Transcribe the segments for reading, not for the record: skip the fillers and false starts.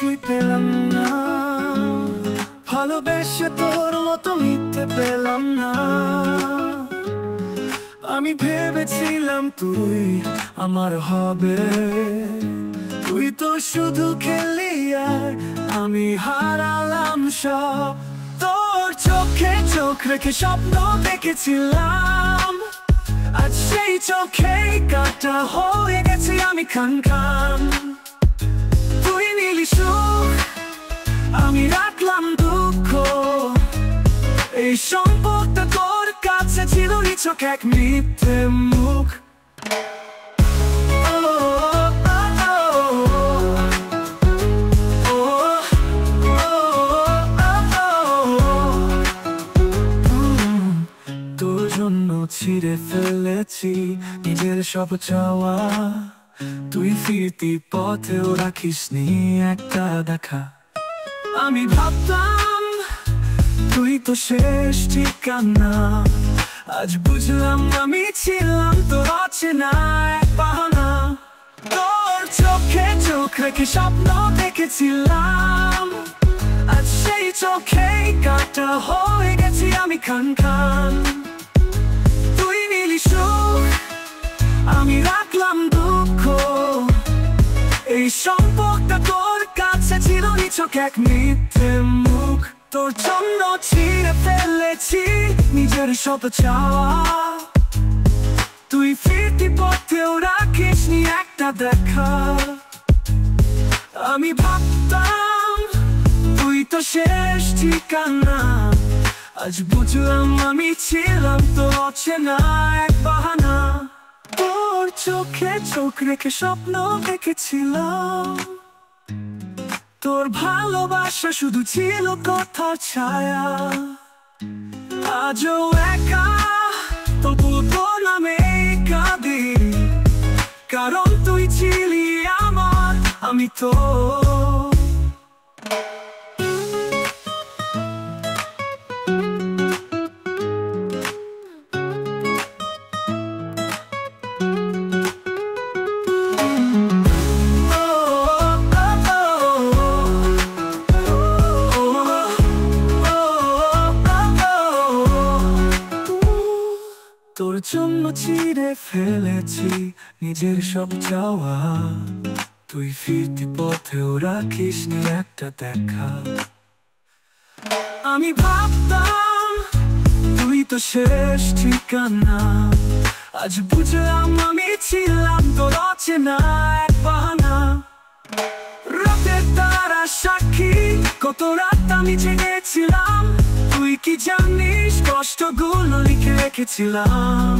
কিছুই পেলাম না, ভালোবেসে তোর মতো মিথ্যে পেলাম না। আমি ভেবেছিলাম তুই আমার হবে, তুই তো শুধু খেলি আর আমি হারালাম সব। তোর চোখে চোখ রেখে স্বপ্ন দেখেছিলাম, আজ সেই চোখেই কাটা হয়ে গেছি আমি খান খান। তুই নিলি সুখ, আমি রাখলাম দুঃখ, এই সম্পর্কটা তোর কাছে ছিল নিছক এক মিথ্যে মুখ। তোর জন্য ছিঁড়ে ফেলেছি নিজের সব চাওয়া, তুই ফিরতি পথেও রাখিসনি একটা দেখা। আমি ভাবতাম তুই তো শেষ ঠিকানা, আজ বুঝলাম আমি ছিলাম তোর অচেনা এক বাহানা। তোর চোখে চোখ রেখে স্বপ্ন দেখেছিলাম, আজ সেই চোখেই কাটা হয়ে গেছি আমি খান খান। তুই নিলি সুখ, আমি রাখলাম দুঃখ, এই সম্পর্কটা তোর কাছে ছিল নিছক এক মিথ্যে মুখ। তোর জন্য ছিঁড়ে ফেলেছি নিজের সব চাওয়া, তুই ফিরতি পথেও রাখিসনি একটা দেখা। আমি ভাবতাম তুই তো শেষ ঠিকানা, আজ বুঝলাম আমি ছিলাম তো অচেনা এক বাহানা। তোর চোখে চোখ রেখে স্বপ্ন দেখেছিলাম, তোর ভালোবাসা শুধু ছিল কথার ছায়া। আজও একা তবু তোর নামে কাঁদি, কারণ তুই ছিলি আমার, আমি তো। তোর জন্য ছিঁড়ে ফেলেছি নিজের সব চাওয়া, তুই ফিরতি পথেও রাখিসনি একটা দেখা। আমি ভাবতাম তুই তো শেষ ঠিকানা, আজ বুঝলাম আমি ছিলাম তোর অচেনা এক বাহানা। রাতের তারা সাক্ষী, কত রাত আমি জেগেছিলাম, তুই কি জানিস কষ্টগুলো লিখে রেখেছিলাম।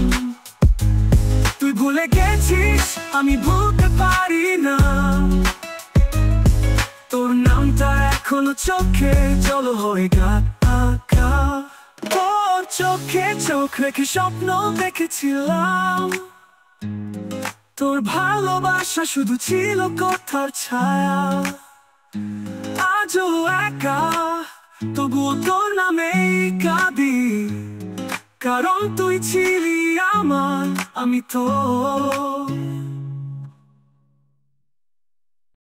তুই ভুলে গেছিস আমি ভুলতে পারি না, তোর নামটা এখনো চোখে জল হয়ে আঁকা। তোর চোখে চোখ রেখে স্বপ্ন দেখেছিলাম, তোর ভালোবাসা শুধু ছিল কথার ছায়া। আজও একা তবুও তোর নামেই কাঁদি, কারণ তুই ছিলি আমার, আমি তো।